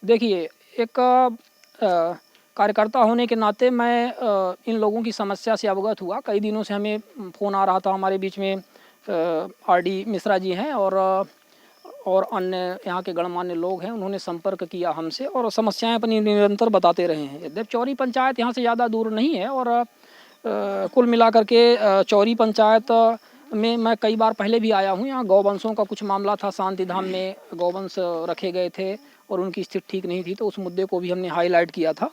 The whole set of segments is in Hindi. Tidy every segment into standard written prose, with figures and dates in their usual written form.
देखिए, एक कार्यकर्ता होने के नाते मैं इन लोगों की समस्या से अवगत हुआ। कई दिनों से हमें फ़ोन आ रहा था। हमारे बीच में आरडी मिश्रा जी हैं और अन्य यहाँ के गणमान्य लोग हैं। उन्होंने संपर्क किया हमसे और समस्याएं अपनी निरंतर बताते रहे हैं। यद्यपि चौरी पंचायत यहाँ से ज़्यादा दूर नहीं है और कुल मिलाकर के चौरी पंचायत में मैं कई बार पहले भी आया हूँ। यहाँ गौवंशों का कुछ मामला था। शांति धाम में गौवंश रखे गए थे और उनकी स्थिति ठीक नहीं थी, तो उस मुद्दे को भी हमने हाईलाइट किया था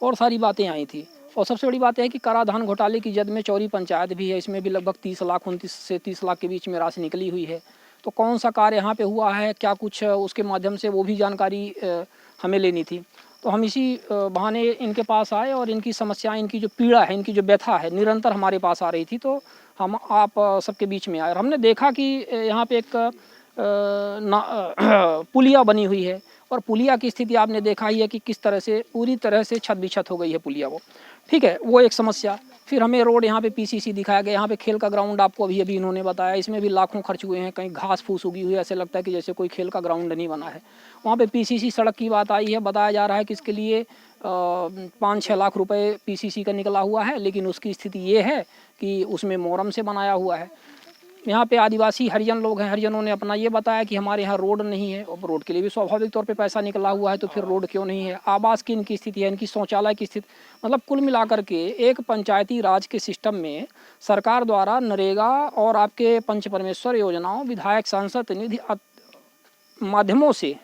और सारी बातें आई थी। और सबसे बड़ी बात है कि कराधान घोटाले की जद में चौरी पंचायत भी है। इसमें भी लगभग 30 लाख 29 से 30 लाख के बीच में राशि निकली हुई है। तो कौन सा कार्य यहाँ पे हुआ है, क्या कुछ उसके माध्यम से वो भी जानकारी हमें लेनी थी। तो हम इसी बहाने इनके पास आए और इनकी समस्याएं, इनकी जो पीड़ा है, इनकी जो व्यथा है, निरंतर हमारे पास आ रही थी। तो हम आप सबके बीच में आए और हमने देखा कि यहाँ पे एक पुलिया बनी हुई है और पुलिया की स्थिति आपने देखा ही है कि किस तरह से पूरी तरह से छत बिछत हो गई है पुलिया वो। ठीक है, वो एक समस्या। फिर हमें रोड यहाँ पे पीसीसी दिखाया गया। यहाँ पे खेल का ग्राउंड आपको अभी इन्होंने बताया, इसमें भी लाखों खर्च हुए हैं। कहीं घास फूस उगी हुई है, ऐसे लगता है कि जैसे कोई खेल का ग्राउंड नहीं बना है। वहाँ पे पीसीसी सड़क की बात आई है। बताया जा रहा है कि इसके लिए 5-6 लाख रुपए पीसीसी का निकला हुआ है, लेकिन उसकी स्थिति ये है कि उसमें मोरम से बनाया हुआ है। यहाँ पे आदिवासी हरिजन लोग हैं। हरिजनों ने अपना ये बताया कि हमारे यहाँ रोड नहीं है और रोड के लिए भी स्वाभाविक तौर पे पैसा निकला हुआ है, तो फिर रोड क्यों नहीं है। आवास की इनकी स्थिति है, इनकी शौचालय की स्थिति, मतलब कुल मिलाकर के एक पंचायती राज के सिस्टम में सरकार द्वारा नरेगा और आपके पंच परमेश्वर योजनाओं, विधायक सांसद निधि माध्यमों से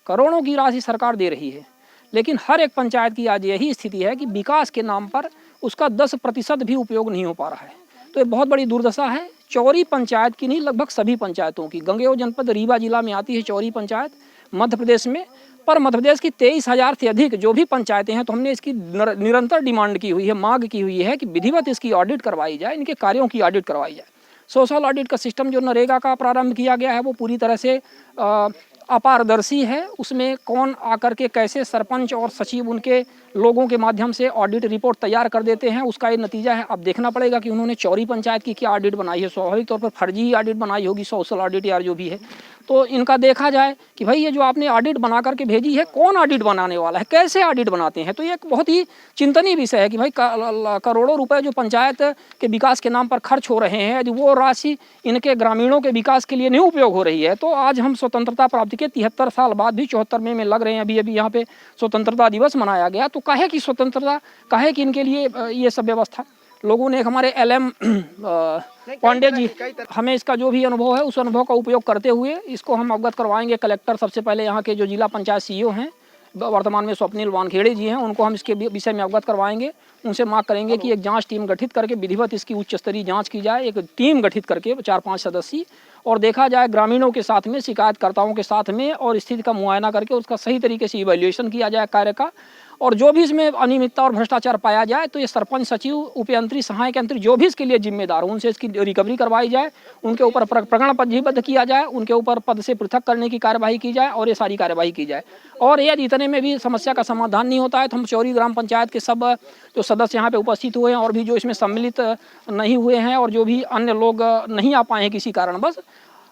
करोड़ों की राशि सरकार दे रही है, लेकिन हर एक पंचायत की आज यही स्थिति है कि विकास के नाम पर उसका 10% भी उपयोग नहीं हो पा रहा है। तो ये बहुत बड़ी दुर्दशा है। चौरी पंचायत की नहीं, लगभग सभी पंचायतों की। गंगेओ जनपद रीवा जिला में आती है चौरी पंचायत मध्य प्रदेश में, पर मध्य प्रदेश की 23,000 से अधिक जो भी पंचायतें हैं, तो हमने इसकी निरंतर डिमांड की हुई है, मांग की हुई है कि विधिवत इसकी ऑडिट करवाई जाए, इनके कार्यों की ऑडिट करवाई जाए। सोशल ऑडिट का सिस्टम जो नरेगा का प्रारंभ किया गया है वो पूरी तरह से अपारदर्शी है। उसमें कौन आकर के कैसे सरपंच और सचिव उनके लोगों के माध्यम से ऑडिट रिपोर्ट तैयार कर देते हैं, उसका ये नतीजा है। अब देखना पड़ेगा कि उन्होंने चौरी पंचायत की क्या ऑडिट बनाई है। स्वाभाविक तौर पर फर्जी ही ऑडिट बनाई होगी, सोशल ऑडिट या जो भी है। तो इनका देखा जाए कि भाई ये जो आपने ऑडिट बना करके भेजी है, कौन ऑडिट बनाने वाला है, कैसे ऑडिट बनाते हैं। तो ये एक बहुत ही चिंतनीय विषय है कि भाई करोड़ों रुपए जो पंचायत के विकास के नाम पर खर्च हो रहे हैं, यदि वो राशि इनके ग्रामीणों के विकास के लिए नहीं उपयोग हो रही है, तो आज हम स्वतंत्रता प्राप्ति के 73 साल बाद भी 74 में लग रहे हैं। अभी यहाँ पे स्वतंत्रता दिवस मनाया गया, तो काहे की स्वतंत्रता, काहे की इनके लिए ये सब व्यवस्था। लोगों ने हमारे LM पांडे जी, हमें इसका जो भी अनुभव है उस अनुभव का उपयोग करते हुए इसको हम अवगत करवाएंगे। कलेक्टर सबसे पहले यहाँ के जो जिला पंचायत CEO हैं वर्तमान में स्वप्निल वानखेड़े जी हैं, उनको हम इसके विषय में अवगत करवाएंगे। उनसे मांग करेंगे कि एक जांच टीम गठित करके विधिवत इसकी उच्च स्तरीय जांच की जाए। एक टीम गठित करके 4-5 सदस्यीय, और देखा जाए ग्रामीणों के साथ में, शिकायतकर्ताओं के साथ में, और स्थिति का मुआयना करके उसका सही तरीके से इवैल्यूएशन किया जाए कार्य का। और जो भी इसमें अनियमितता और भ्रष्टाचार पाया जाए तो ये सरपंच, सचिव, उपयंत्री, सहायक यंत्री जो भी इसके लिए जिम्मेदार हो, उनसे इसकी रिकवरी करवाई जाए, उनके ऊपर प्रकरण पंजीबद्ध किया जाए, उनके ऊपर पद से पृथक करने की कार्यवाही की जाए और ये सारी कार्यवाही की जाए। और यदि इतने में भी समस्या का समाधान नहीं होता है तो हम चौरी ग्राम पंचायत के सब जो सदस्य यहाँ पे उपस्थित हुए हैं और भी जो इसमें सम्मिलित नहीं हुए हैं और जो भी अन्य लोग नहीं आ पाए हैं किसी कारणवश,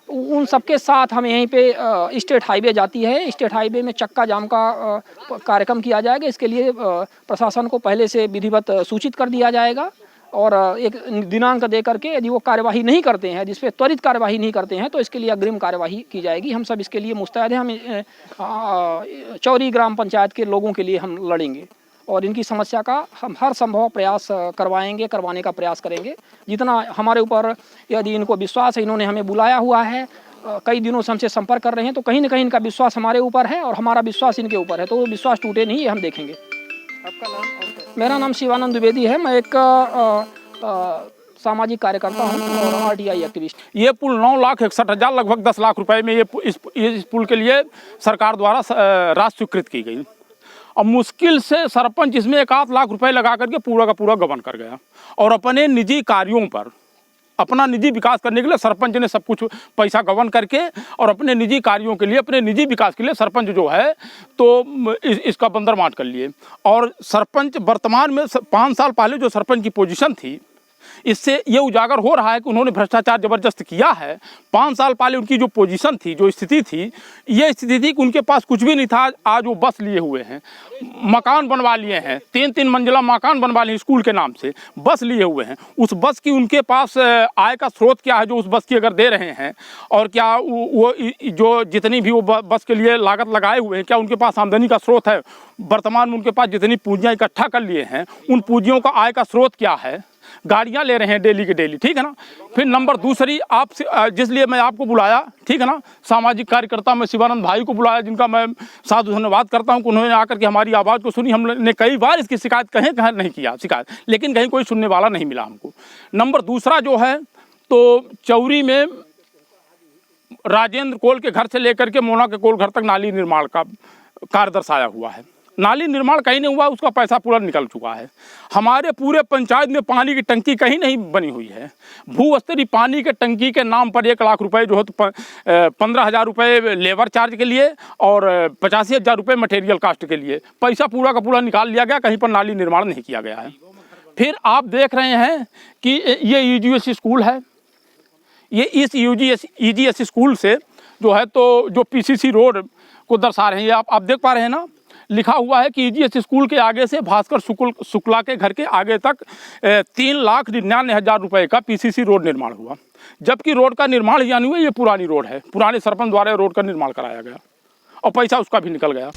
उन सबके साथ हम यहीं पे स्टेट हाईवे जाती है, स्टेट हाईवे में चक्का जाम का कार्यक्रम किया जाएगा। इसके लिए प्रशासन को पहले से विधिवत सूचित कर दिया जाएगा और एक दिनांक दे करके यदि वो कार्यवाही नहीं करते हैं, जिस पे त्वरित कार्यवाही नहीं करते हैं, तो इसके लिए अग्रिम कार्यवाही की जाएगी। हम सब इसके लिए मुस्तैद हैं। हम चौरी ग्राम पंचायत के लोगों के लिए हम लड़ेंगे और इनकी समस्या का हम हर संभव प्रयास करवाने का प्रयास करेंगे जितना हमारे ऊपर। यदि इनको विश्वास है, इन्होंने हमें बुलाया हुआ है, कई दिनों से हमसे संपर्क कर रहे हैं, तो कहीं ना कहीं इनका विश्वास हमारे ऊपर है और हमारा विश्वास इनके ऊपर है, तो वो विश्वास टूटे नहीं, ये हम देखेंगे। आपका नाम? मेरा नाम शिवानंद द्विवेदी है। मैं एक सामाजिक कार्यकर्ता हूँ और RTI एक्टिविस्ट। ये पुल 9,61,000 लगभग 10 लाख रुपए में इस पुल के लिए सरकार द्वारा राशि स्वीकृत की गई। अब मुश्किल से सरपंच इसमें 1-8 लाख रुपए लगा करके पूरा का पूरा गबन कर गया और अपने निजी कार्यों पर, अपना निजी विकास करने के लिए सरपंच ने सब कुछ पैसा गबन करके और अपने निजी कार्यों के लिए, अपने निजी विकास के लिए सरपंच जो है तो इसका बंदरमाट कर लिए। और सरपंच वर्तमान में 5 साल पहले जो सरपंच की पोजीशन थी, इससे ये उजागर हो रहा है कि उन्होंने भ्रष्टाचार जबरदस्त किया है। 5 साल पहले उनकी जो पोजीशन थी, जो स्थिति थी, ये स्थिति थी कि उनके पास कुछ भी नहीं था। आज वो बस लिए हुए हैं, मकान बनवा लिए हैं, 3-3 मंजिला मकान बनवा लिए स्कूल के नाम से, बस लिए हुए हैं। उस बस की उनके पास आय का स्रोत क्या है जो उस बस की अगर दे रहे हैं, और क्या वो जो जितनी भी वो बस के लिए लागत लगाए हुए हैं, क्या उनके पास आमदनी का स्रोत है? वर्तमान में उनके पास जितनी पूंजियाँ इकट्ठा कर लिए हैं, उन पूंजियों का आय का स्रोत क्या है? गाड़ियाँ ले रहे हैं डेली के डेली, ठीक है ना। फिर नंबर दूसरी, आपसे जिसलिए मैं आपको बुलाया, ठीक है ना, सामाजिक कार्यकर्ता मैं शिवानंद भाई को बुलाया, जिनका मैं साधु धन्यवाद करता हूं कि उन्होंने आकर के हमारी आवाज़ को सुनी। हमने कई बार इसकी शिकायत कहीं नहीं किया शिकायत, लेकिन कहीं कोई सुनने वाला नहीं मिला हमको। नंबर दूसरा जो है, तो चौरी में राजेंद्र कोल के घर से लेकर के मोना के कोल घर तक नाली निर्माण का कार्य दर्शाया हुआ है। नाली निर्माण कहीं नहीं हुआ, उसका पैसा पूरा निकल चुका है। हमारे पूरे पंचायत में पानी की टंकी कहीं नहीं बनी हुई है। भू स्तरीय पानी के टंकी के नाम पर 1 लाख रुपए जो है, तो 15,000 रुपये लेबर चार्ज के लिए और 85,000 रुपये मटेरियल कास्ट के लिए पैसा पूरा का पूरा निकाल लिया गया, कहीं पर नाली निर्माण नहीं किया गया है। फिर आप देख रहे हैं कि ये यूजीएस स्कूल है, ये इस ईजीएस स्कूल से जो है, तो जो पीसीसी रोड को दर्शा रहे हैं, आप देख पा रहे हैं ना, लिखा हुआ है कि ईजीएस स्कूल के आगे से भास्कर शुक्ला के घर के आगे तक 3,99,000 रुपये का पीसीसी रोड निर्माण हुआ, जबकि रोड का निर्माण यानी हुआ, ये पुरानी रोड है, पुराने सरपंच द्वारा रोड का निर्माण कराया गया और पैसा उसका भी निकल गया।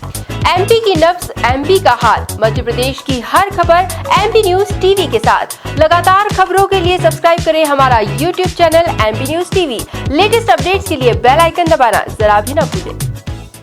एमपी की नब्ज, एमपी का हाल, मध्य प्रदेश की हर खबर एमपी न्यूज टीवी के साथ। लगातार खबरों के लिए सब्सक्राइब करें हमारा YouTube channel MP news TV. Latest updates के लिए बेल आइकन दबाना जरा भी न भूलें।